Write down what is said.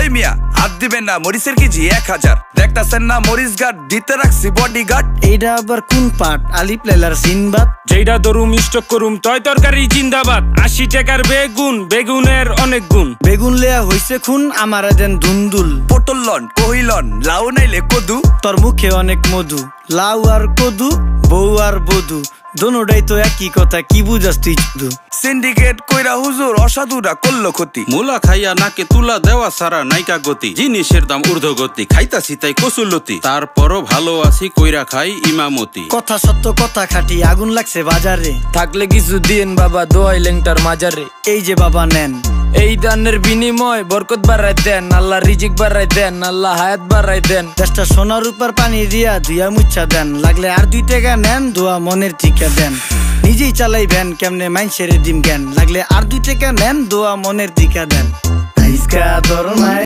ওই মিয়া হাত দিবেন না, মরিচের কেজি 1000। দেখতাছেন না মরিচ গার্ড দিতে রাখছি বডি গার্ড। এইটা আবার কোন পাট? আলিপ লেলার সিনবাদ। যেইটা ধরুম স্টক করুম তয় তরকারি জিন্দাবাদ। 80 টাকার বেগুন, বেগুনের অনেক গুণ। বেগুন লেয়া হইছে খুন, আমারে দেন ধুন্দুল। পটল লন, কহিলন, লাউ নাইলে কদু। তোর মুখে অনেক মধু, লাউ আর কদু, বউ আর বধু, দোনোটাই তো একই কথা, কি বুঝাস তুই শুধু? সিন্ডিকেট কইরা হুজুর অসাধুরা করলো ক্ষতি। মুলা খাইয়া নাকে তুলা দেওয়া সারা নাইকা গতি। জিনিসের দাম ঊর্ধ্বগতি, খাইতাছি তাই কসুলতি। তারপরও ভালো আছি কইরা খাই ইমামতি। কথা সত্য কথা খাটি, আগুন লাগছে বাজারে। থাকলে কিছু দিন বাবা, দোয়াই লেংটার মাজারে। এই যে বাবা নেন, এই দানের বিনিময় বরকত বাড়াই দেন, আল্লাহ রিজিক বাড়াই দেন, আল্লাহ হায়াত বাড়াই দেন। দেশটা সোনার উপর পানি দিয়া ধুইয়া মুচ্ছা দেন, লাগলে আর 2 টাকা নেন, দোয়া মনের টিকা দেন। নিজেই চালাই ভ্যান, কেমনে মাইনসেরে দিম জ্ঞান, লাগলে আর 2 টাকা নেন, দোয়া মনের টিকা দেন।